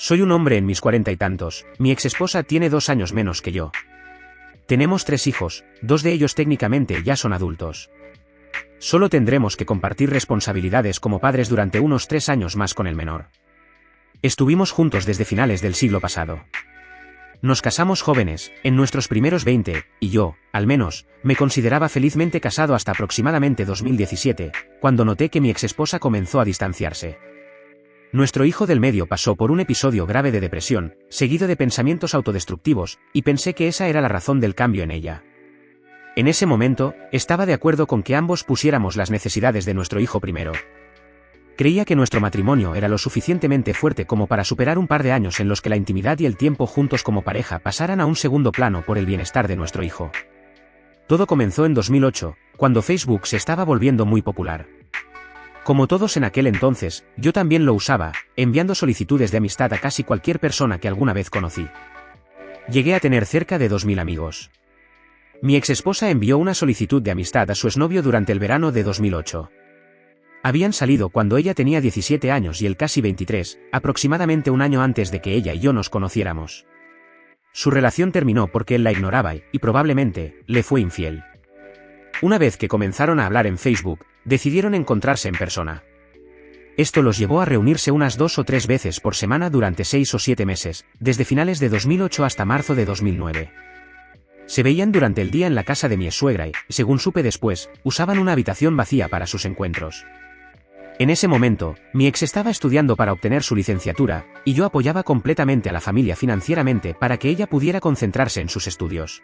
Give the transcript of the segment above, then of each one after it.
Soy un hombre en mis 40 y tantos, mi exesposa tiene 2 años menos que yo. Tenemos 3 hijos, 2 de ellos técnicamente ya son adultos. Solo tendremos que compartir responsabilidades como padres durante unos 3 años más con el menor. Estuvimos juntos desde finales del siglo pasado. Nos casamos jóvenes, en nuestros primeros 20, y yo, al menos, me consideraba felizmente casado hasta aproximadamente 2017, cuando noté que mi exesposa comenzó a distanciarse. Nuestro hijo del medio pasó por un episodio grave de depresión, seguido de pensamientos autodestructivos, y pensé que esa era la razón del cambio en ella. En ese momento, estaba de acuerdo con que ambos pusiéramos las necesidades de nuestro hijo primero. Creía que nuestro matrimonio era lo suficientemente fuerte como para superar un par de años en los que la intimidad y el tiempo juntos como pareja pasaran a un segundo plano por el bienestar de nuestro hijo. Todo comenzó en 2008, cuando Facebook se estaba volviendo muy popular. Como todos en aquel entonces, yo también lo usaba, enviando solicitudes de amistad a casi cualquier persona que alguna vez conocí. Llegué a tener cerca de 2000 amigos. Mi exesposa envió una solicitud de amistad a su exnovio durante el verano de 2008. Habían salido cuando ella tenía 17 años y él casi 23, aproximadamente un año antes de que ella y yo nos conociéramos. Su relación terminó porque él la ignoraba y probablemente, le fue infiel. Una vez que comenzaron a hablar en Facebook, decidieron encontrarse en persona. Esto los llevó a reunirse unas 2 o 3 veces por semana durante 6 o 7 meses, desde finales de 2008 hasta marzo de 2009. Se veían durante el día en la casa de mi suegra y, según supe después, usaban una habitación vacía para sus encuentros. En ese momento, mi ex estaba estudiando para obtener su licenciatura, y yo apoyaba completamente a la familia financieramente para que ella pudiera concentrarse en sus estudios.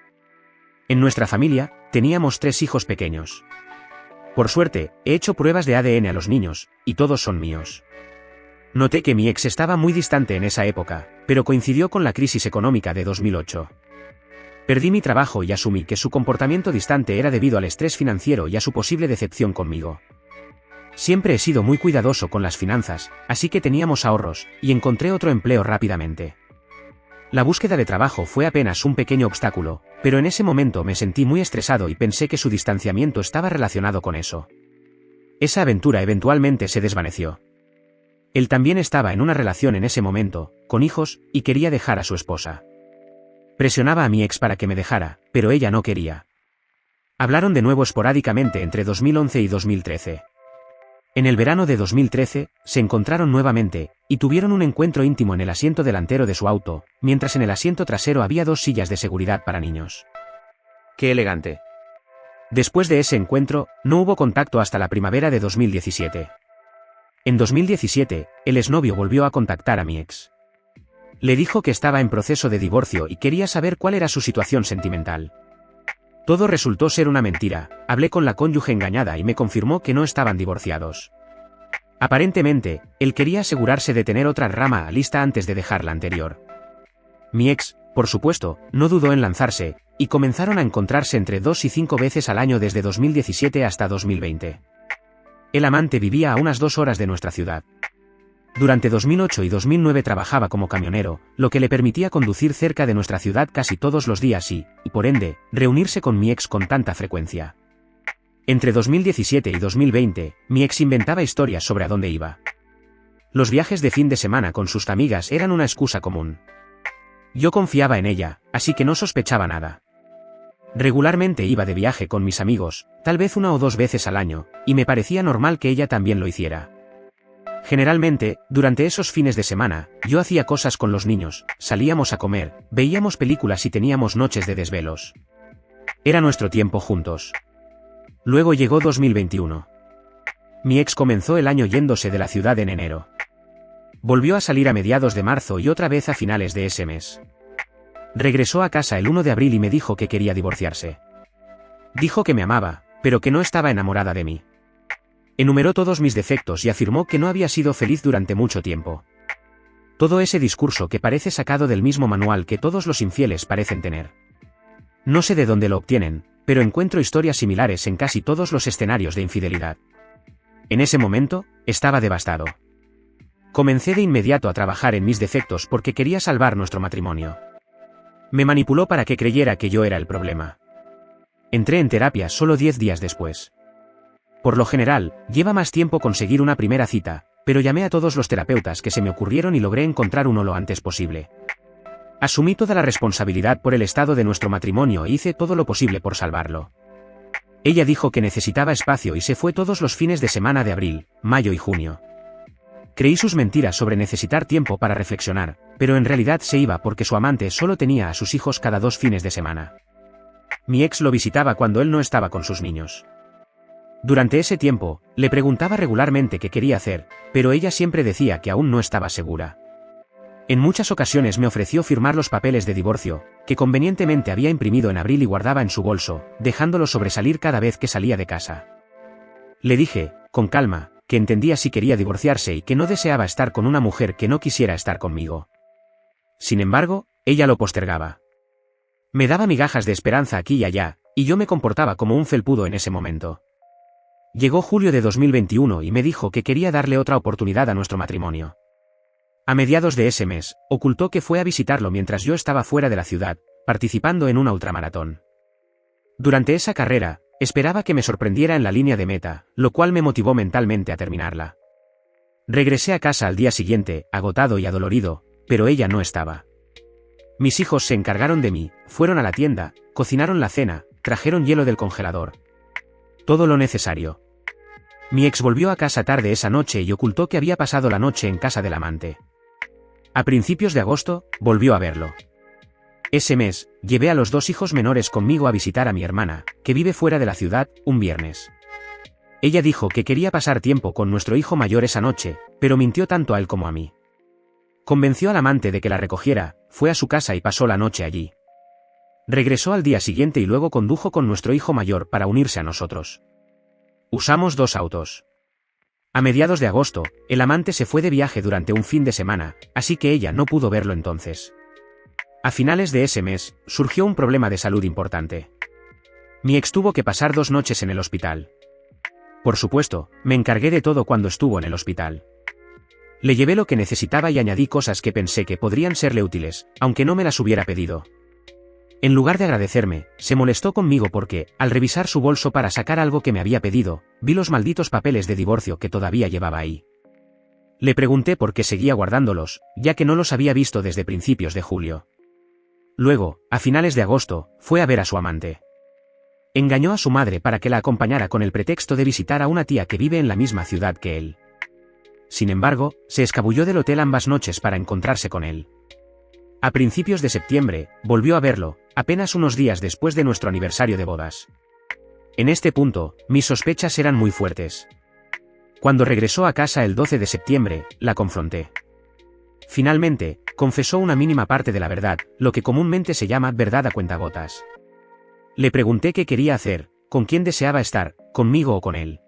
En nuestra familia, teníamos 3 hijos pequeños. Por suerte, he hecho pruebas de ADN a los niños, y todos son míos. Noté que mi ex estaba muy distante en esa época, pero coincidió con la crisis económica de 2008. Perdí mi trabajo y asumí que su comportamiento distante era debido al estrés financiero y a su posible decepción conmigo. Siempre he sido muy cuidadoso con las finanzas, así que teníamos ahorros, y encontré otro empleo rápidamente. La búsqueda de trabajo fue apenas un pequeño obstáculo, pero en ese momento me sentí muy estresado y pensé que su distanciamiento estaba relacionado con eso. Esa aventura eventualmente se desvaneció. Él también estaba en una relación en ese momento, con hijos, y quería dejar a su esposa. Presionaba a mi ex para que me dejara, pero ella no quería. Hablaron de nuevo esporádicamente entre 2011 y 2013. En el verano de 2013, se encontraron nuevamente, y tuvieron un encuentro íntimo en el asiento delantero de su auto, mientras en el asiento trasero había 2 sillas de seguridad para niños. ¡Qué elegante! Después de ese encuentro, no hubo contacto hasta la primavera de 2017. En 2017, el exnovio volvió a contactar a mi ex. Le dijo que estaba en proceso de divorcio y quería saber cuál era su situación sentimental. Todo resultó ser una mentira. Hablé con la cónyuge engañada y me confirmó que no estaban divorciados. Aparentemente, él quería asegurarse de tener otra rama lista antes de dejar la anterior. Mi ex, por supuesto, no dudó en lanzarse, y comenzaron a encontrarse entre 2 y 5 veces al año desde 2017 hasta 2020. El amante vivía a unas 2 horas de nuestra ciudad. Durante 2008 y 2009 trabajaba como camionero, lo que le permitía conducir cerca de nuestra ciudad casi todos los días y, por ende, reunirse con mi ex con tanta frecuencia. Entre 2017 y 2020, mi ex inventaba historias sobre a dónde iba. Los viajes de fin de semana con sus amigas eran una excusa común. Yo confiaba en ella, así que no sospechaba nada. Regularmente iba de viaje con mis amigos, tal vez 1 o 2 veces al año, y me parecía normal que ella también lo hiciera. Generalmente, durante esos fines de semana, yo hacía cosas con los niños, salíamos a comer, veíamos películas y teníamos noches de desvelos. Era nuestro tiempo juntos. Luego llegó 2021. Mi ex comenzó el año yéndose de la ciudad en enero. Volvió a salir a mediados de marzo y otra vez a finales de ese mes. Regresó a casa el 1 de abril y me dijo que quería divorciarse. Dijo que me amaba, pero que no estaba enamorada de mí. Enumeró todos mis defectos y afirmó que no había sido feliz durante mucho tiempo. Todo ese discurso que parece sacado del mismo manual que todos los infieles parecen tener. No sé de dónde lo obtienen, pero encuentro historias similares en casi todos los escenarios de infidelidad. En ese momento, estaba devastado. Comencé de inmediato a trabajar en mis defectos porque quería salvar nuestro matrimonio. Me manipuló para que creyera que yo era el problema. Entré en terapia solo 10 días después. Por lo general, lleva más tiempo conseguir una primera cita, pero llamé a todos los terapeutas que se me ocurrieron y logré encontrar uno lo antes posible. Asumí toda la responsabilidad por el estado de nuestro matrimonio e hice todo lo posible por salvarlo. Ella dijo que necesitaba espacio y se fue todos los fines de semana de abril, mayo y junio. Creí sus mentiras sobre necesitar tiempo para reflexionar, pero en realidad se iba porque su amante solo tenía a sus hijos cada 2 fines de semana. Mi ex lo visitaba cuando él no estaba con sus niños. Durante ese tiempo, le preguntaba regularmente qué quería hacer, pero ella siempre decía que aún no estaba segura. En muchas ocasiones me ofreció firmar los papeles de divorcio, que convenientemente había imprimido en abril y guardaba en su bolso, dejándolos sobresalir cada vez que salía de casa. Le dije, con calma, que entendía si quería divorciarse y que no deseaba estar con una mujer que no quisiera estar conmigo. Sin embargo, ella lo postergaba. Me daba migajas de esperanza aquí y allá, y yo me comportaba como un felpudo en ese momento. Llegó julio de 2021 y me dijo que quería darle otra oportunidad a nuestro matrimonio. A mediados de ese mes, ocultó que fue a visitarlo mientras yo estaba fuera de la ciudad, participando en una ultramaratón. Durante esa carrera, esperaba que me sorprendiera en la línea de meta, lo cual me motivó mentalmente a terminarla. Regresé a casa al día siguiente, agotado y adolorido, pero ella no estaba. Mis hijos se encargaron de mí, fueron a la tienda, cocinaron la cena, trajeron hielo del congelador. Todo lo necesario. Mi ex volvió a casa tarde esa noche y ocultó que había pasado la noche en casa del amante. A principios de agosto, volvió a verlo. Ese mes, llevé a los 2 hijos menores conmigo a visitar a mi hermana, que vive fuera de la ciudad, un viernes. Ella dijo que quería pasar tiempo con nuestro hijo mayor esa noche, pero mintió tanto a él como a mí. Convenció al amante de que la recogiera, fue a su casa y pasó la noche allí. Regresó al día siguiente y luego condujo con nuestro hijo mayor para unirse a nosotros. Usamos 2 autos. A mediados de agosto, el amante se fue de viaje durante un fin de semana, así que ella no pudo verlo entonces. A finales de ese mes, surgió un problema de salud importante. Mi ex tuvo que pasar 2 noches en el hospital. Por supuesto, me encargué de todo cuando estuvo en el hospital. Le llevé lo que necesitaba y añadí cosas que pensé que podrían serle útiles, aunque no me las hubiera pedido. En lugar de agradecerme, se molestó conmigo porque, al revisar su bolso para sacar algo que me había pedido, vi los malditos papeles de divorcio que todavía llevaba ahí. Le pregunté por qué seguía guardándolos, ya que no los había visto desde principios de julio. Luego, a finales de agosto, fue a ver a su amante. Engañó a su madre para que la acompañara con el pretexto de visitar a una tía que vive en la misma ciudad que él. Sin embargo, se escabulló del hotel ambas noches para encontrarse con él. A principios de septiembre, volvió a verlo, apenas unos días después de nuestro aniversario de bodas. En este punto, mis sospechas eran muy fuertes. Cuando regresó a casa el 12 de septiembre, la confronté. Finalmente, confesó una mínima parte de la verdad, lo que comúnmente se llama verdad a cuentagotas. Le pregunté qué quería hacer, con quién deseaba estar, conmigo o con él.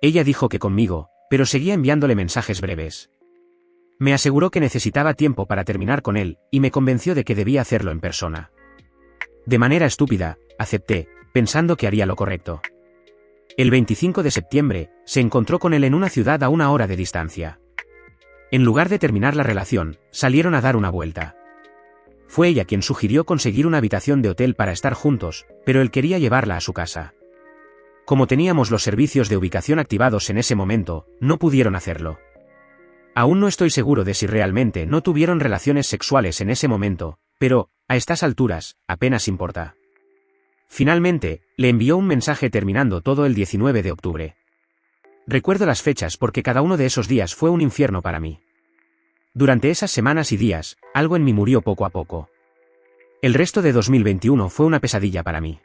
Ella dijo que conmigo, pero seguía enviándole mensajes breves. Me aseguró que necesitaba tiempo para terminar con él, y me convenció de que debía hacerlo en persona. De manera estúpida, acepté, pensando que haría lo correcto. El 25 de septiembre, se encontró con él en una ciudad a 1 hora de distancia. En lugar de terminar la relación, salieron a dar una vuelta. Fue ella quien sugirió conseguir una habitación de hotel para estar juntos, pero él quería llevarla a su casa. Como teníamos los servicios de ubicación activados en ese momento, no pudieron hacerlo. Aún no estoy seguro de si realmente no tuvieron relaciones sexuales en ese momento, pero, a estas alturas, apenas importa. Finalmente, le envió un mensaje terminando todo el 19 de octubre. Recuerdo las fechas porque cada uno de esos días fue un infierno para mí. Durante esas semanas y días, algo en mí murió poco a poco. El resto de 2021 fue una pesadilla para mí.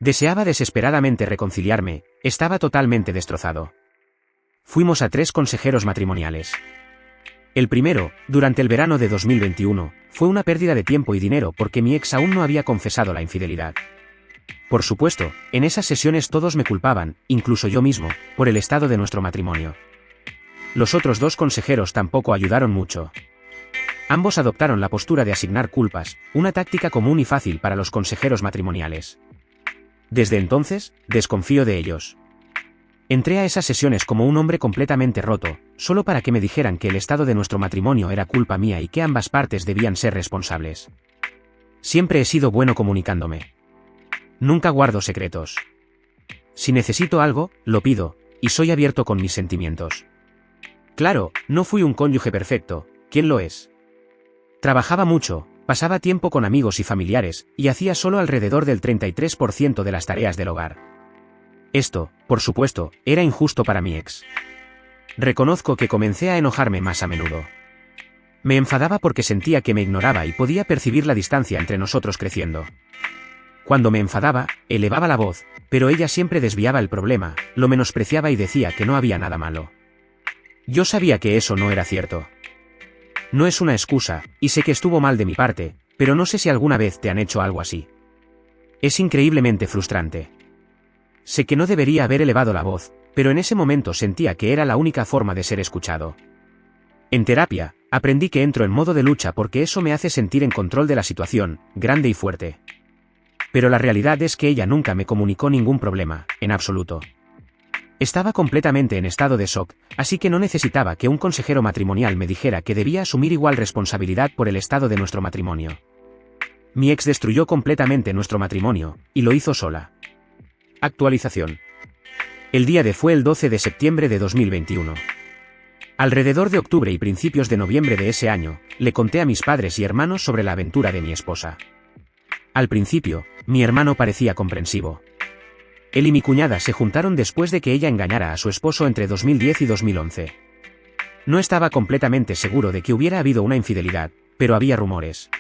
Deseaba desesperadamente reconciliarme, estaba totalmente destrozado. Fuimos a 3 consejeros matrimoniales. El primero, durante el verano de 2021, fue una pérdida de tiempo y dinero porque mi ex aún no había confesado la infidelidad. Por supuesto, en esas sesiones todos me culpaban, incluso yo mismo, por el estado de nuestro matrimonio. Los otros 2 consejeros tampoco ayudaron mucho. Ambos adoptaron la postura de asignar culpas, una táctica común y fácil para los consejeros matrimoniales. Desde entonces, desconfío de ellos. Entré a esas sesiones como un hombre completamente roto, solo para que me dijeran que el estado de nuestro matrimonio era culpa mía y que ambas partes debían ser responsables. Siempre he sido bueno comunicándome. Nunca guardo secretos. Si necesito algo, lo pido, y soy abierto con mis sentimientos. Claro, no fui un cónyuge perfecto, ¿quién lo es? Trabajaba mucho, pasaba tiempo con amigos y familiares, y hacía solo alrededor del 33% de las tareas del hogar. Esto, por supuesto, era injusto para mi ex. Reconozco que comencé a enojarme más a menudo. Me enfadaba porque sentía que me ignoraba y podía percibir la distancia entre nosotros creciendo. Cuando me enfadaba, elevaba la voz, pero ella siempre desviaba el problema, lo menospreciaba y decía que no había nada malo. Yo sabía que eso no era cierto. No es una excusa, y sé que estuvo mal de mi parte, pero no sé si alguna vez te han hecho algo así. Es increíblemente frustrante. Sé que no debería haber elevado la voz, pero en ese momento sentía que era la única forma de ser escuchado. En terapia, aprendí que entro en modo de lucha porque eso me hace sentir en control de la situación, grande y fuerte. Pero la realidad es que ella nunca me comunicó ningún problema, en absoluto. Estaba completamente en estado de shock, así que no necesitaba que un consejero matrimonial me dijera que debía asumir igual responsabilidad por el estado de nuestro matrimonio. Mi ex destruyó completamente nuestro matrimonio, y lo hizo sola. Actualización. El día D fue el 12 de septiembre de 2021. Alrededor de octubre y principios de noviembre de ese año, le conté a mis padres y hermanos sobre la aventura de mi esposa. Al principio, mi hermano parecía comprensivo. Él y mi cuñada se juntaron después de que ella engañara a su esposo entre 2010 y 2011. No estaba completamente seguro de que hubiera habido una infidelidad, pero había rumores.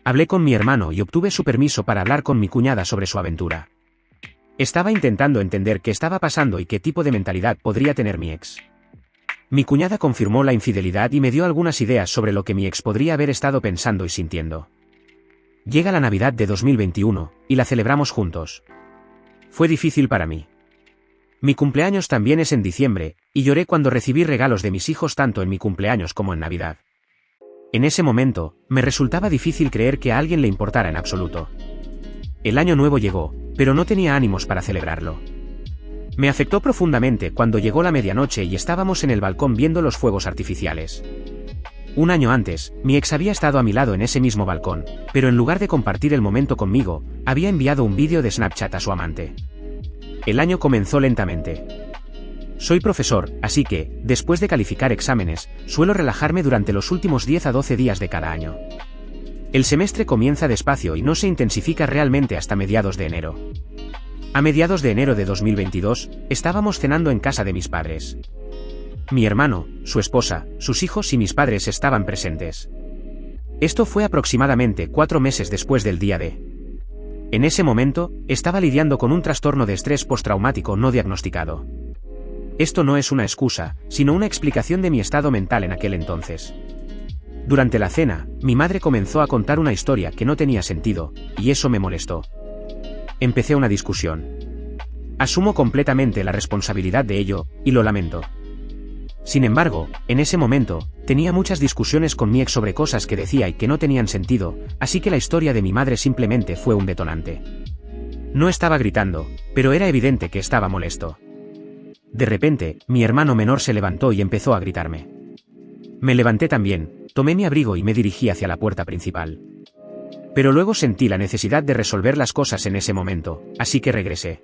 Hablé con mi hermano y obtuve su permiso para hablar con mi cuñada sobre su aventura. Estaba intentando entender qué estaba pasando y qué tipo de mentalidad podría tener mi ex. Mi cuñada confirmó la infidelidad y me dio algunas ideas sobre lo que mi ex podría haber estado pensando y sintiendo. Llega la Navidad de 2021, y la celebramos juntos. Fue difícil para mí. Mi cumpleaños también es en diciembre, y lloré cuando recibí regalos de mis hijos tanto en mi cumpleaños como en Navidad. En ese momento, me resultaba difícil creer que a alguien le importara en absoluto. El año nuevo llegó, pero no tenía ánimos para celebrarlo. Me afectó profundamente cuando llegó la medianoche y estábamos en el balcón viendo los fuegos artificiales. Un año antes, mi ex había estado a mi lado en ese mismo balcón, pero en lugar de compartir el momento conmigo, había enviado un vídeo de Snapchat a su amante. El año comenzó lentamente. Soy profesor, así que, después de calificar exámenes, suelo relajarme durante los últimos 10 a 12 días de cada año. El semestre comienza despacio y no se intensifica realmente hasta mediados de enero. A mediados de enero de 2022, estábamos cenando en casa de mis padres. Mi hermano, su esposa, sus hijos y mis padres estaban presentes. Esto fue aproximadamente 4 meses después del día D. En ese momento, estaba lidiando con un trastorno de estrés postraumático no diagnosticado. Esto no es una excusa, sino una explicación de mi estado mental en aquel entonces. Durante la cena, mi madre comenzó a contar una historia que no tenía sentido, y eso me molestó. Empecé una discusión. Asumo completamente la responsabilidad de ello, y lo lamento. Sin embargo, en ese momento, tenía muchas discusiones con mi ex sobre cosas que decía y que no tenían sentido, así que la historia de mi madre simplemente fue un detonante. No estaba gritando, pero era evidente que estaba molesto. De repente, mi hermano menor se levantó y empezó a gritarme. Me levanté también, tomé mi abrigo y me dirigí hacia la puerta principal. Pero luego sentí la necesidad de resolver las cosas en ese momento, así que regresé.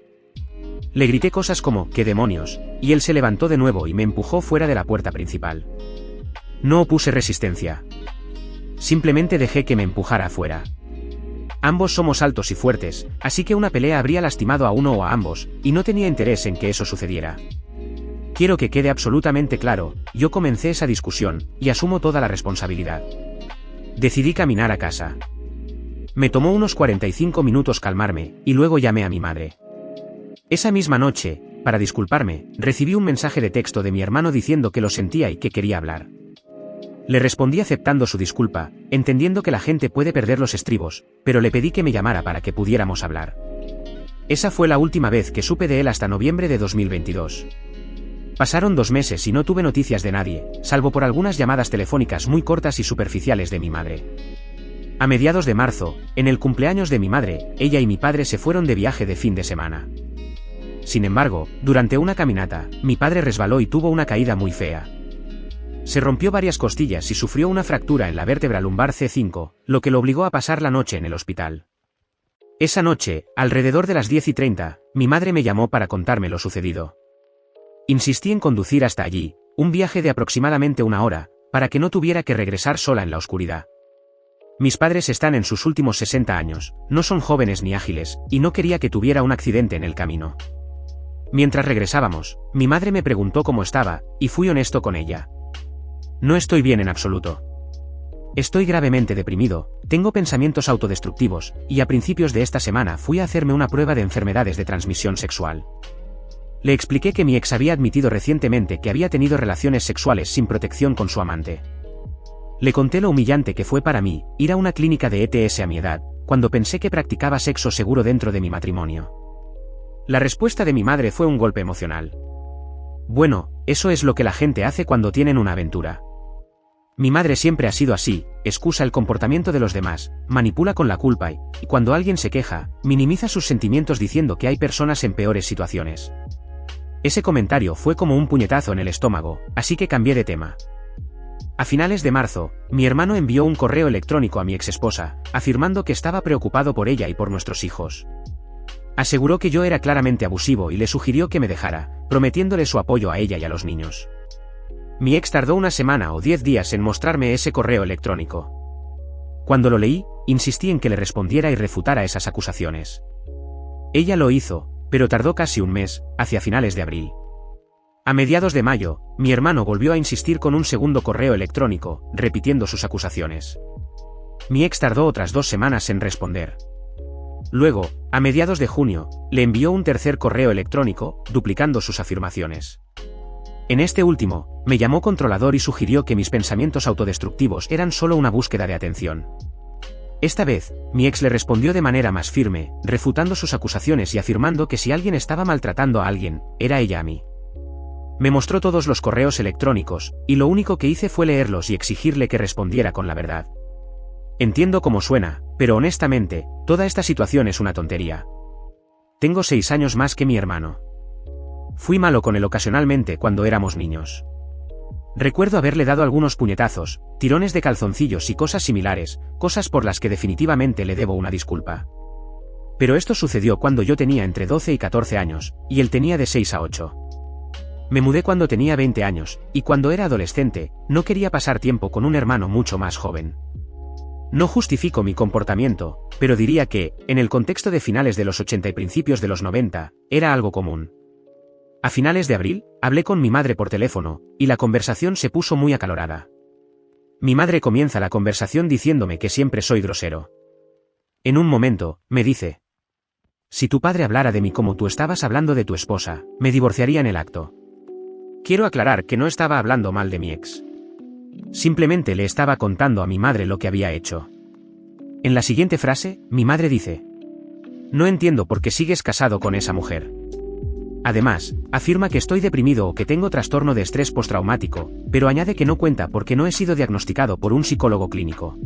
Le grité cosas como, ¿qué demonios?, y él se levantó de nuevo y me empujó fuera de la puerta principal. No opuse resistencia. Simplemente dejé que me empujara afuera. Ambos somos altos y fuertes, así que una pelea habría lastimado a uno o a ambos, y no tenía interés en que eso sucediera. Quiero que quede absolutamente claro, yo comencé esa discusión, y asumo toda la responsabilidad. Decidí caminar a casa. Me tomó unos 45 minutos calmarme, y luego llamé a mi madre. Esa misma noche, para disculparme, recibí un mensaje de texto de mi hermano diciendo que lo sentía y que quería hablar. Le respondí aceptando su disculpa, entendiendo que la gente puede perder los estribos, pero le pedí que me llamara para que pudiéramos hablar. Esa fue la última vez que supe de él hasta noviembre de 2022. Pasaron 2 meses y no tuve noticias de nadie, salvo por algunas llamadas telefónicas muy cortas y superficiales de mi madre. A mediados de marzo, en el cumpleaños de mi madre, ella y mi padre se fueron de viaje de fin de semana. Sin embargo, durante una caminata, mi padre resbaló y tuvo una caída muy fea. Se rompió varias costillas y sufrió una fractura en la vértebra lumbar C5, lo que lo obligó a pasar la noche en el hospital. Esa noche, alrededor de las 10:30, mi madre me llamó para contarme lo sucedido. Insistí en conducir hasta allí, un viaje de aproximadamente 1 hora, para que no tuviera que regresar sola en la oscuridad. Mis padres están en sus últimos 60 años, no son jóvenes ni ágiles, y no quería que tuviera un accidente en el camino. Mientras regresábamos, mi madre me preguntó cómo estaba, y fui honesto con ella. No estoy bien en absoluto. Estoy gravemente deprimido, tengo pensamientos autodestructivos, y a principios de esta semana fui a hacerme una prueba de enfermedades de transmisión sexual. Le expliqué que mi ex había admitido recientemente que había tenido relaciones sexuales sin protección con su amante. Le conté lo humillante que fue para mí ir a una clínica de ETS a mi edad, cuando pensé que practicaba sexo seguro dentro de mi matrimonio. La respuesta de mi madre fue un golpe emocional. Bueno, eso es lo que la gente hace cuando tienen una aventura. Mi madre siempre ha sido así, excusa el comportamiento de los demás, manipula con la culpa y cuando alguien se queja, minimiza sus sentimientos diciendo que hay personas en peores situaciones. Ese comentario fue como un puñetazo en el estómago, así que cambié de tema. A finales de marzo, mi hermano envió un correo electrónico a mi exesposa, afirmando que estaba preocupado por ella y por nuestros hijos. Aseguró que yo era claramente abusivo y le sugirió que me dejara, prometiéndole su apoyo a ella y a los niños. Mi ex tardó 1 semana o 10 días en mostrarme ese correo electrónico. Cuando lo leí, insistí en que le respondiera y refutara esas acusaciones. Ella lo hizo, pero tardó casi un mes, hacia finales de abril. A mediados de mayo, mi hermano volvió a insistir con un segundo correo electrónico, repitiendo sus acusaciones. Mi ex tardó otras 2 semanas en responder. Luego, a mediados de junio, le envió un tercer correo electrónico, duplicando sus afirmaciones. En este último, me llamó controlador y sugirió que mis pensamientos autodestructivos eran solo una búsqueda de atención. Esta vez, mi ex le respondió de manera más firme, refutando sus acusaciones y afirmando que si alguien estaba maltratando a alguien, era ella a mí. Me mostró todos los correos electrónicos, y lo único que hice fue leerlos y exigirle que respondiera con la verdad. Entiendo cómo suena, pero honestamente, toda esta situación es una tontería. Tengo 6 años más que mi hermano. Fui malo con él ocasionalmente cuando éramos niños. Recuerdo haberle dado algunos puñetazos, tirones de calzoncillos y cosas similares, cosas por las que definitivamente le debo una disculpa. Pero esto sucedió cuando yo tenía entre 12 y 14 años, y él tenía de 6 a 8. Me mudé cuando tenía 20 años, y cuando era adolescente, no quería pasar tiempo con un hermano mucho más joven. No justifico mi comportamiento, pero diría que, en el contexto de finales de los 80 y principios de los 90, era algo común. A finales de abril, hablé con mi madre por teléfono, y la conversación se puso muy acalorada. Mi madre comienza la conversación diciéndome que siempre soy grosero. En un momento, me dice: si tu padre hablara de mí como tú estabas hablando de tu esposa, me divorciaría en el acto. Quiero aclarar que no estaba hablando mal de mi ex. Simplemente le estaba contando a mi madre lo que había hecho. En la siguiente frase, mi madre dice: no entiendo por qué sigues casado con esa mujer. Además, afirma que estoy deprimido o que tengo trastorno de estrés postraumático, pero añade que no cuenta porque no he sido diagnosticado por un psicólogo clínico.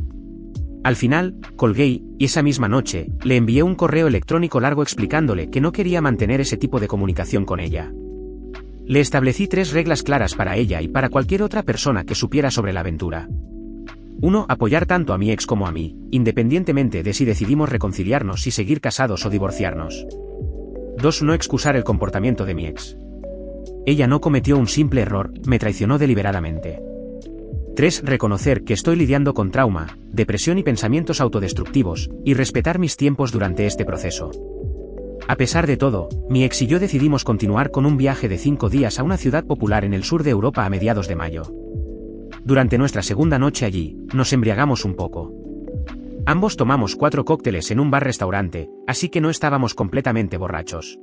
Al final, colgué y esa misma noche, le envié un correo electrónico largo explicándole que no quería mantener ese tipo de comunicación con ella. Le establecí 3 reglas claras para ella y para cualquier otra persona que supiera sobre la aventura. 1. Apoyar tanto a mi ex como a mí, independientemente de si decidimos reconciliarnos y seguir casados o divorciarnos. 2. No excusar el comportamiento de mi ex. Ella no cometió un simple error, me traicionó deliberadamente. 3. Reconocer que estoy lidiando con trauma, depresión y pensamientos autodestructivos, y respetar mis tiempos durante este proceso. A pesar de todo, mi ex y yo decidimos continuar con un viaje de 5 días a una ciudad popular en el sur de Europa a mediados de mayo. Durante nuestra segunda noche allí, nos embriagamos un poco. Ambos tomamos 4 cócteles en un bar-restaurante, así que no estábamos completamente borrachos.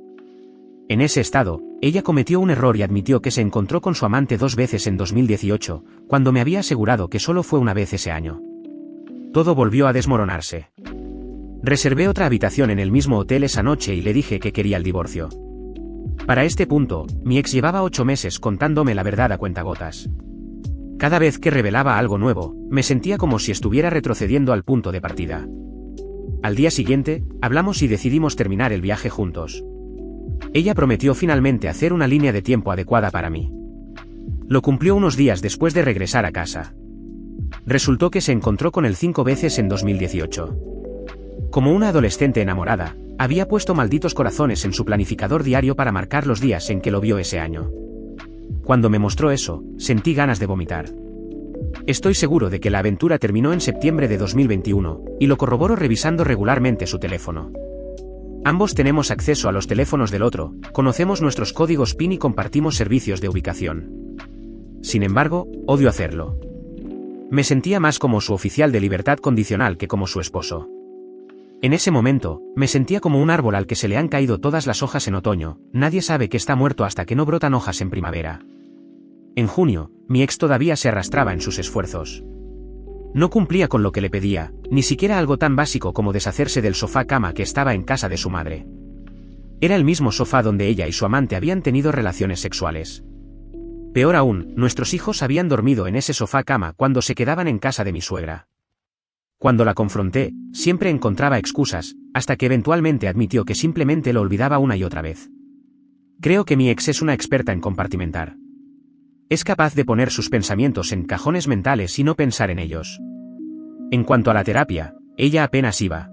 En ese estado, ella cometió un error y admitió que se encontró con su amante 2 veces en 2018, cuando me había asegurado que solo fue una vez ese año. Todo volvió a desmoronarse. Reservé otra habitación en el mismo hotel esa noche y le dije que quería el divorcio. Para este punto, mi ex llevaba 8 meses contándome la verdad a cuentagotas. Cada vez que revelaba algo nuevo, me sentía como si estuviera retrocediendo al punto de partida. Al día siguiente, hablamos y decidimos terminar el viaje juntos. Ella prometió finalmente hacer una línea de tiempo adecuada para mí. Lo cumplió unos días después de regresar a casa. Resultó que se encontró con él 5 veces en 2018. Como una adolescente enamorada, había puesto malditos corazones en su planificador diario para marcar los días en que lo vio ese año. Cuando me mostró eso, sentí ganas de vomitar. Estoy seguro de que la aventura terminó en septiembre de 2021, y lo corroboro revisando regularmente su teléfono. Ambos tenemos acceso a los teléfonos del otro, conocemos nuestros códigos PIN y compartimos servicios de ubicación. Sin embargo, odio hacerlo. Me sentía más como su oficial de libertad condicional que como su esposo. En ese momento, me sentía como un árbol al que se le han caído todas las hojas en otoño, nadie sabe que está muerto hasta que no brotan hojas en primavera. En junio, mi ex todavía se arrastraba en sus esfuerzos. No cumplía con lo que le pedía, ni siquiera algo tan básico como deshacerse del sofá-cama que estaba en casa de su madre. Era el mismo sofá donde ella y su amante habían tenido relaciones sexuales. Peor aún, nuestros hijos habían dormido en ese sofá-cama cuando se quedaban en casa de mi suegra. Cuando la confronté, siempre encontraba excusas, hasta que eventualmente admitió que simplemente lo olvidaba una y otra vez. Creo que mi ex es una experta en compartimentar. Es capaz de poner sus pensamientos en cajones mentales y no pensar en ellos. En cuanto a la terapia, ella apenas iba.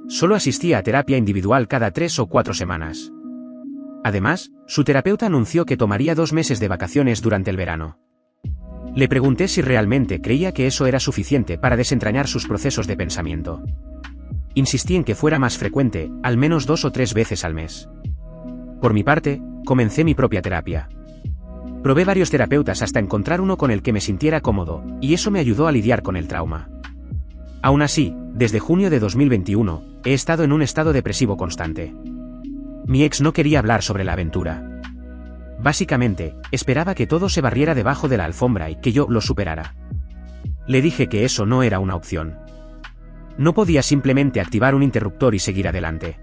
Solo asistía a terapia individual cada 3 o 4 semanas. Además, su terapeuta anunció que tomaría 2 meses de vacaciones durante el verano. Le pregunté si realmente creía que eso era suficiente para desentrañar sus procesos de pensamiento. Insistí en que fuera más frecuente, al menos 2 o 3 veces al mes. Por mi parte, comencé mi propia terapia. Probé varios terapeutas hasta encontrar uno con el que me sintiera cómodo, y eso me ayudó a lidiar con el trauma. Aún así, desde junio de 2021, he estado en un estado depresivo constante. Mi ex no quería hablar sobre la aventura. Básicamente, esperaba que todo se barriera debajo de la alfombra y que yo lo superara. Le dije que eso no era una opción. No podía simplemente activar un interruptor y seguir adelante.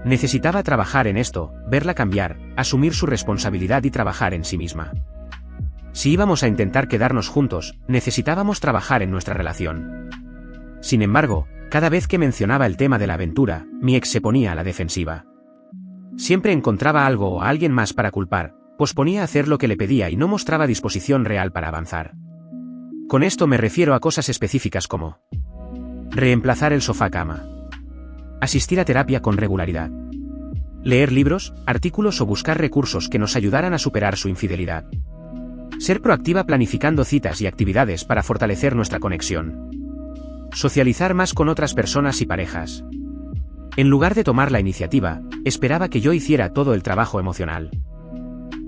Necesitaba trabajar en esto, verla cambiar, asumir su responsabilidad y trabajar en sí misma. Si íbamos a intentar quedarnos juntos, necesitábamos trabajar en nuestra relación. Sin embargo, cada vez que mencionaba el tema de la aventura, mi ex se ponía a la defensiva. Siempre encontraba algo o a alguien más para culpar, posponía hacer lo que le pedía y no mostraba disposición real para avanzar. Con esto me refiero a cosas específicas como reemplazar el sofá-cama, asistir a terapia con regularidad, leer libros, artículos o buscar recursos que nos ayudaran a superar su infidelidad, ser proactiva planificando citas y actividades para fortalecer nuestra conexión, socializar más con otras personas y parejas. En lugar de tomar la iniciativa, esperaba que yo hiciera todo el trabajo emocional.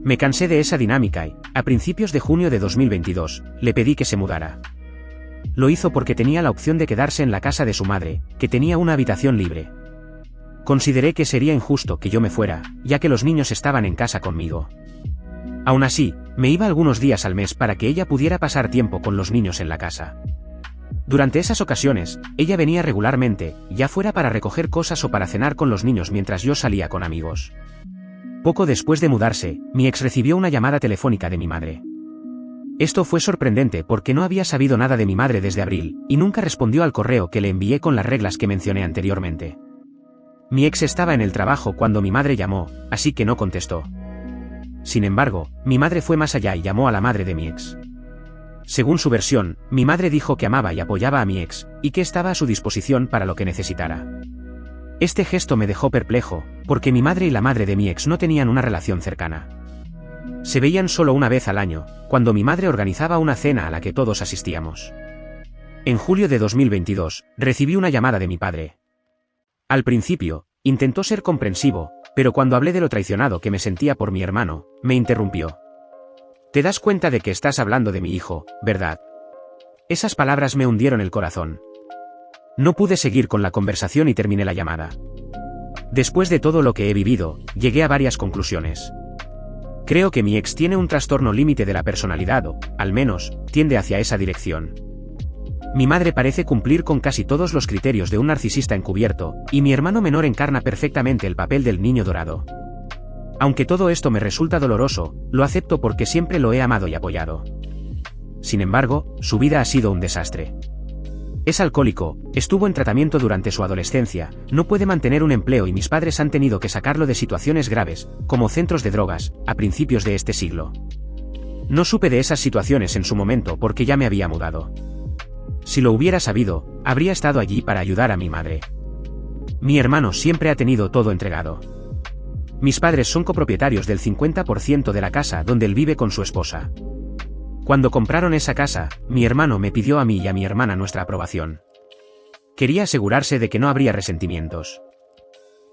Me cansé de esa dinámica y, a principios de junio de 2022, le pedí que se mudara. Lo hizo porque tenía la opción de quedarse en la casa de su madre, que tenía una habitación libre. Consideré que sería injusto que yo me fuera, ya que los niños estaban en casa conmigo. Aún así, me iba algunos días al mes para que ella pudiera pasar tiempo con los niños en la casa. Durante esas ocasiones, ella venía regularmente, ya fuera para recoger cosas o para cenar con los niños mientras yo salía con amigos. Poco después de mudarse, mi ex recibió una llamada telefónica de mi madre. Esto fue sorprendente porque no había sabido nada de mi madre desde abril, y nunca respondió al correo que le envié con las reglas que mencioné anteriormente. Mi ex estaba en el trabajo cuando mi madre llamó, así que no contestó. Sin embargo, mi madre fue más allá y llamó a la madre de mi ex. Según su versión, mi madre dijo que amaba y apoyaba a mi ex, y que estaba a su disposición para lo que necesitara. Este gesto me dejó perplejo, porque mi madre y la madre de mi ex no tenían una relación cercana. Se veían solo una vez al año, cuando mi madre organizaba una cena a la que todos asistíamos. En julio de 2022, recibí una llamada de mi padre. Al principio, intentó ser comprensivo, pero cuando hablé de lo traicionado que me sentía por mi hermano, me interrumpió. Te das cuenta de que estás hablando de mi hijo, ¿verdad? Esas palabras me hundieron el corazón. No pude seguir con la conversación y terminé la llamada. Después de todo lo que he vivido, llegué a varias conclusiones. Creo que mi ex tiene un trastorno límite de la personalidad o, al menos, tiende hacia esa dirección. Mi madre parece cumplir con casi todos los criterios de un narcisista encubierto, y mi hermano menor encarna perfectamente el papel del niño dorado. Aunque todo esto me resulta doloroso, lo acepto porque siempre lo he amado y apoyado. Sin embargo, su vida ha sido un desastre. Es alcohólico, estuvo en tratamiento durante su adolescencia, no puede mantener un empleo y mis padres han tenido que sacarlo de situaciones graves, como centros de drogas, a principios de este siglo. No supe de esas situaciones en su momento porque ya me había mudado. Si lo hubiera sabido, habría estado allí para ayudar a mi madre. Mi hermano siempre ha tenido todo entregado. mis padres son copropietarios del 50% de la casa donde él vive con su esposa. Cuando compraron esa casa, mi hermano me pidió a mí y a mi hermana nuestra aprobación. Quería asegurarse de que no habría resentimientos.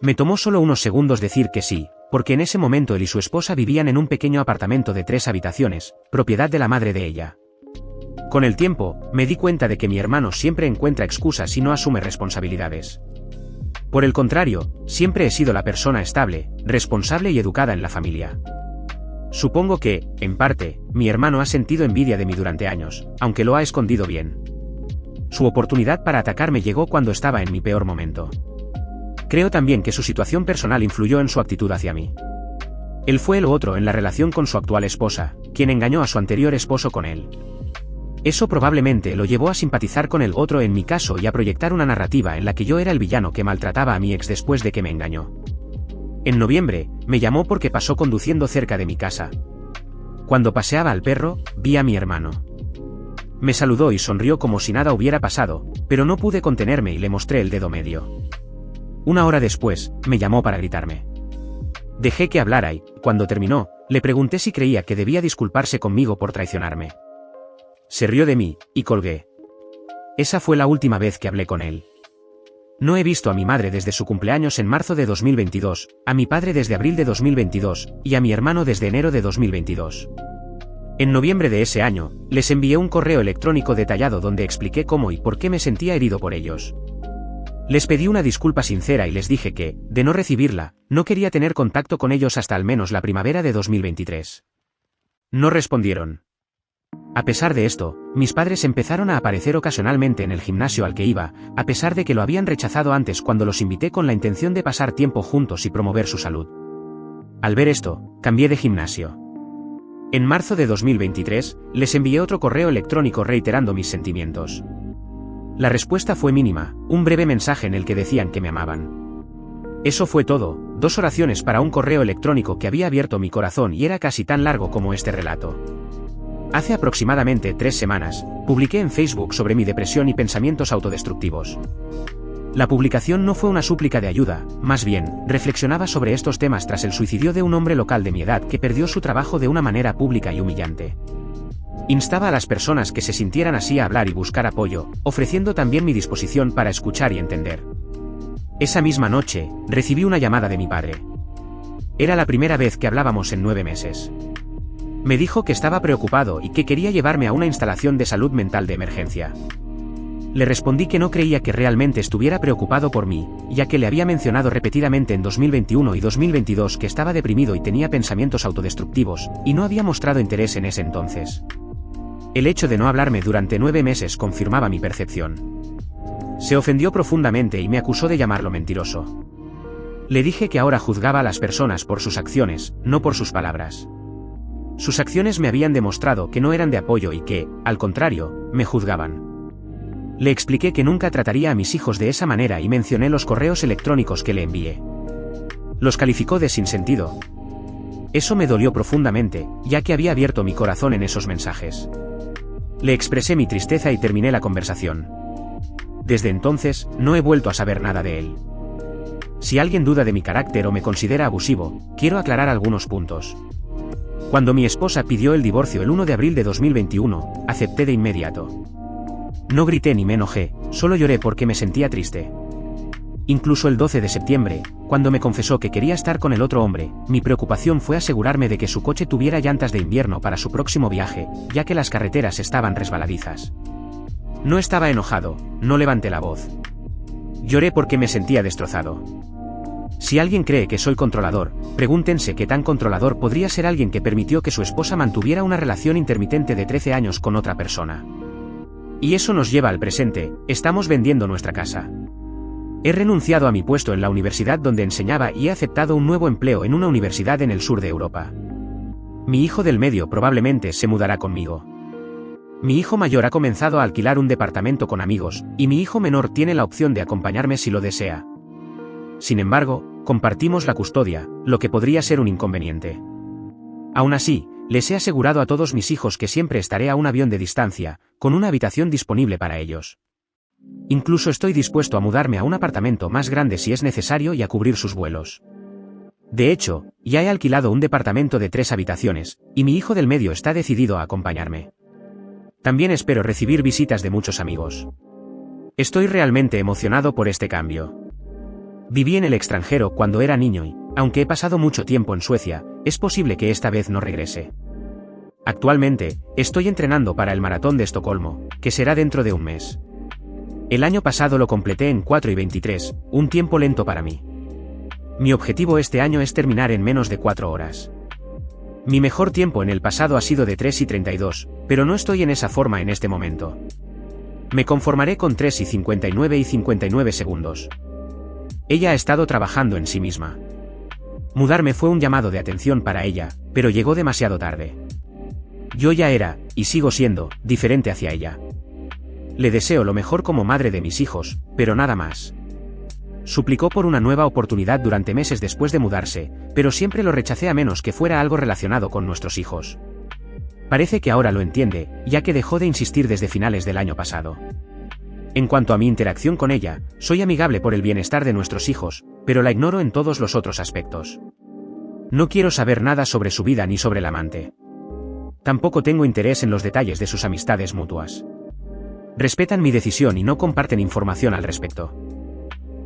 Me tomó solo unos segundos decir que sí, porque en ese momento él y su esposa vivían en un pequeño apartamento de 3 habitaciones, propiedad de la madre de ella. Con el tiempo, me di cuenta de que mi hermano siempre encuentra excusas y no asume responsabilidades. Por el contrario, siempre he sido la persona estable, responsable y educada en la familia. Supongo que, en parte, mi hermano ha sentido envidia de mí durante años, aunque lo ha escondido bien. Su oportunidad para atacarme llegó cuando estaba en mi peor momento. Creo también que su situación personal influyó en su actitud hacia mí. Él fue el otro en la relación con su actual esposa, quien engañó a su anterior esposo con él. Eso probablemente lo llevó a simpatizar con el otro en mi caso y a proyectar una narrativa en la que yo era el villano que maltrataba a mi ex después de que me engañó. En noviembre, me llamó porque pasó conduciendo cerca de mi casa. Cuando paseaba al perro, vi a mi hermano. Me saludó y sonrió como si nada hubiera pasado, pero no pude contenerme y le mostré el dedo medio. Una hora después, me llamó para gritarme. Dejé que hablara y, cuando terminó, le pregunté si creía que debía disculparse conmigo por traicionarme. Se rió de mí, y colgué. Esa fue la última vez que hablé con él. No he visto a mi madre desde su cumpleaños en marzo de 2022, a mi padre desde abril de 2022, y a mi hermano desde enero de 2022. En noviembre de ese año, les envié un correo electrónico detallado donde expliqué cómo y por qué me sentía herido por ellos. Les pedí una disculpa sincera y les dije que, de no recibirla, no quería tener contacto con ellos hasta al menos la primavera de 2023. No respondieron. A pesar de esto, mis padres empezaron a aparecer ocasionalmente en el gimnasio al que iba, a pesar de que lo habían rechazado antes cuando los invité con la intención de pasar tiempo juntos y promover su salud. Al ver esto, cambié de gimnasio. En marzo de 2023, les envié otro correo electrónico reiterando mis sentimientos. La respuesta fue mínima, un breve mensaje en el que decían que me amaban. Eso fue todo, 2 oraciones para un correo electrónico que había abierto mi corazón y era casi tan largo como este relato. Hace aproximadamente 3 semanas, publiqué en Facebook sobre mi depresión y pensamientos autodestructivos. La publicación no fue una súplica de ayuda, más bien, reflexionaba sobre estos temas tras el suicidio de un hombre local de mi edad que perdió su trabajo de una manera pública y humillante. Instaba a las personas que se sintieran así a hablar y buscar apoyo, ofreciendo también mi disposición para escuchar y entender. Esa misma noche, recibí una llamada de mi padre. Era la primera vez que hablábamos en 9 meses. Me dijo que estaba preocupado y que quería llevarme a una instalación de salud mental de emergencia. Le respondí que no creía que realmente estuviera preocupado por mí, ya que le había mencionado repetidamente en 2021 y 2022 que estaba deprimido y tenía pensamientos autodestructivos, y no había mostrado interés en ese entonces. El hecho de no hablarme durante 9 meses confirmaba mi percepción. Se ofendió profundamente y me acusó de llamarlo mentiroso. Le dije que ahora juzgaba a las personas por sus acciones, no por sus palabras. Sus acciones me habían demostrado que no eran de apoyo y que, al contrario, me juzgaban. Le expliqué que nunca trataría a mis hijos de esa manera y mencioné los correos electrónicos que le envié. Los calificó de sinsentido. Eso me dolió profundamente, ya que había abierto mi corazón en esos mensajes. Le expresé mi tristeza y terminé la conversación. Desde entonces, no he vuelto a saber nada de él. Si alguien duda de mi carácter o me considera abusivo, quiero aclarar algunos puntos. Cuando mi esposa pidió el divorcio el 1 de abril de 2021, acepté de inmediato. No grité ni me enojé, solo lloré porque me sentía triste. Incluso el 12 de septiembre, cuando me confesó que quería estar con el otro hombre, mi preocupación fue asegurarme de que su coche tuviera llantas de invierno para su próximo viaje, ya que las carreteras estaban resbaladizas. No estaba enojado, no levanté la voz. Lloré porque me sentía destrozado. Si alguien cree que soy controlador, pregúntense qué tan controlador podría ser alguien que permitió que su esposa mantuviera una relación intermitente de 13 años con otra persona. Y eso nos lleva al presente, estamos vendiendo nuestra casa. He renunciado a mi puesto en la universidad donde enseñaba y he aceptado un nuevo empleo en una universidad en el sur de Europa. Mi hijo del medio probablemente se mudará conmigo. Mi hijo mayor ha comenzado a alquilar un departamento con amigos, y mi hijo menor tiene la opción de acompañarme si lo desea. Sin embargo, compartimos la custodia, lo que podría ser un inconveniente. Aún así, les he asegurado a todos mis hijos que siempre estaré a un avión de distancia, con una habitación disponible para ellos. Incluso estoy dispuesto a mudarme a un apartamento más grande si es necesario y a cubrir sus vuelos. De hecho, ya he alquilado un departamento de 3 habitaciones, y mi hijo del medio está decidido a acompañarme. También espero recibir visitas de muchos amigos. Estoy realmente emocionado por este cambio. Viví en el extranjero cuando era niño y, aunque he pasado mucho tiempo en Suecia, es posible que esta vez no regrese. Actualmente, estoy entrenando para el maratón de Estocolmo, que será dentro de un mes. El año pasado lo completé en 4:23, un tiempo lento para mí. Mi objetivo este año es terminar en menos de 4 horas. Mi mejor tiempo en el pasado ha sido de 3:32, pero no estoy en esa forma en este momento. Me conformaré con 3:59 y 59 segundos. Ella ha estado trabajando en sí misma. Mudarme fue un llamado de atención para ella, pero llegó demasiado tarde. Yo ya era, y sigo siendo, diferente hacia ella. Le deseo lo mejor como madre de mis hijos, pero nada más. Suplicó por una nueva oportunidad durante meses después de mudarse, pero siempre lo rechacé a menos que fuera algo relacionado con nuestros hijos. Parece que ahora lo entiende, ya que dejó de insistir desde finales del año pasado. En cuanto a mi interacción con ella, soy amigable por el bienestar de nuestros hijos, pero la ignoro en todos los otros aspectos. No quiero saber nada sobre su vida ni sobre el amante. Tampoco tengo interés en los detalles de sus amistades mutuas. Respetan mi decisión y no comparten información al respecto.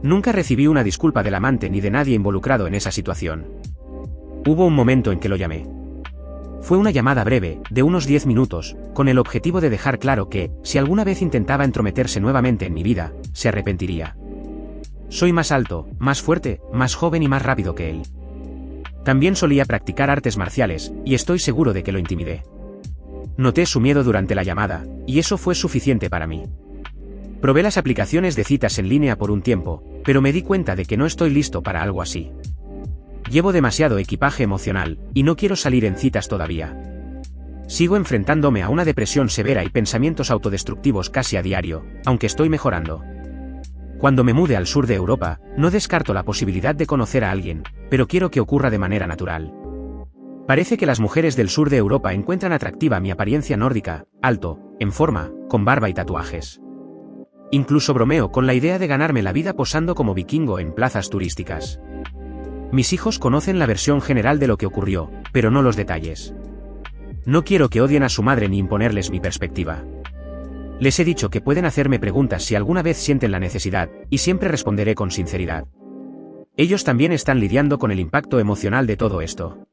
Nunca recibí una disculpa del amante ni de nadie involucrado en esa situación. Hubo un momento en que lo llamé. Fue una llamada breve, de unos 10 minutos, con el objetivo de dejar claro que, si alguna vez intentaba entrometerse nuevamente en mi vida, se arrepentiría. Soy más alto, más fuerte, más joven y más rápido que él. También solía practicar artes marciales, y estoy seguro de que lo intimidé. Noté su miedo durante la llamada, y eso fue suficiente para mí. Probé las aplicaciones de citas en línea por un tiempo, pero me di cuenta de que no estoy listo para algo así. Llevo demasiado equipaje emocional, y no quiero salir en citas todavía. Sigo enfrentándome a una depresión severa y pensamientos autodestructivos casi a diario, aunque estoy mejorando. Cuando me mude al sur de Europa, no descarto la posibilidad de conocer a alguien, pero quiero que ocurra de manera natural. Parece que las mujeres del sur de Europa encuentran atractiva mi apariencia nórdica, alto, en forma, con barba y tatuajes. Incluso bromeo con la idea de ganarme la vida posando como vikingo en plazas turísticas. Mis hijos conocen la versión general de lo que ocurrió, pero no los detalles. No quiero que odien a su madre ni imponerles mi perspectiva. Les he dicho que pueden hacerme preguntas si alguna vez sienten la necesidad, y siempre responderé con sinceridad. Ellos también están lidiando con el impacto emocional de todo esto.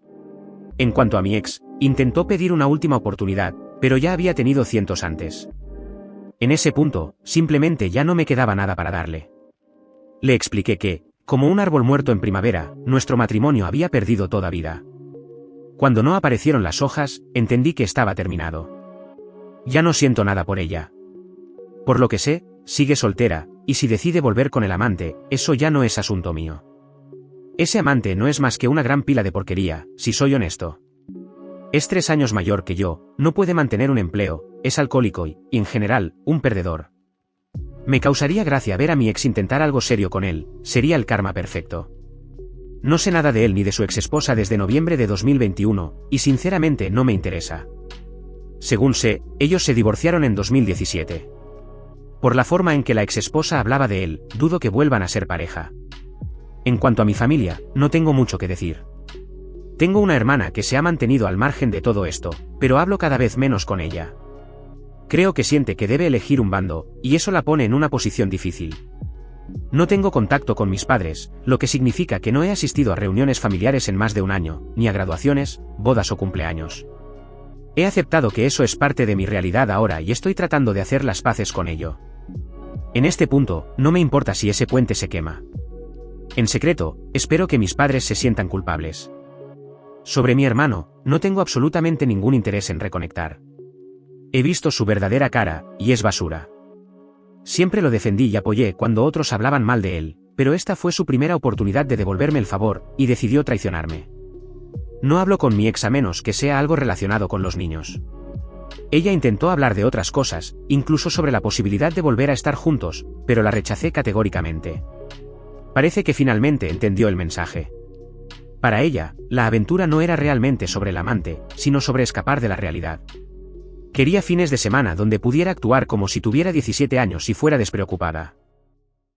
En cuanto a mi ex, intentó pedir una última oportunidad, pero ya había tenido cientos antes. En ese punto, simplemente ya no me quedaba nada para darle. Le expliqué que, como un árbol muerto en primavera, nuestro matrimonio había perdido toda vida. Cuando no aparecieron las hojas, entendí que estaba terminado. Ya no siento nada por ella. Por lo que sé, sigue soltera, y si decide volver con el amante, eso ya no es asunto mío. Ese amante no es más que una gran pila de porquería, si soy honesto. Es 3 años mayor que yo, no puede mantener un empleo, es alcohólico y, en general, un perdedor. Me causaría gracia ver a mi ex intentar algo serio con él, sería el karma perfecto. No sé nada de él ni de su exesposa desde noviembre de 2021, y sinceramente no me interesa. Según sé, ellos se divorciaron en 2017. Por la forma en que la exesposa hablaba de él, dudo que vuelvan a ser pareja. En cuanto a mi familia, no tengo mucho que decir. Tengo una hermana que se ha mantenido al margen de todo esto, pero hablo cada vez menos con ella. Creo que siente que debe elegir un bando, y eso la pone en una posición difícil. No tengo contacto con mis padres, lo que significa que no he asistido a reuniones familiares en más de un año, ni a graduaciones, bodas o cumpleaños. He aceptado que eso es parte de mi realidad ahora y estoy tratando de hacer las paces con ello. En este punto, no me importa si ese puente se quema. En secreto, espero que mis padres se sientan culpables. Sobre mi hermano, no tengo absolutamente ningún interés en reconectar. He visto su verdadera cara, y es basura. Siempre lo defendí y apoyé cuando otros hablaban mal de él, pero esta fue su primera oportunidad de devolverme el favor, y decidió traicionarme. No hablo con mi ex a menos que sea algo relacionado con los niños. Ella intentó hablar de otras cosas, incluso sobre la posibilidad de volver a estar juntos, pero la rechacé categóricamente. Parece que finalmente entendió el mensaje. Para ella, la aventura no era realmente sobre el amante, sino sobre escapar de la realidad. Quería fines de semana donde pudiera actuar como si tuviera 17 años y fuera despreocupada.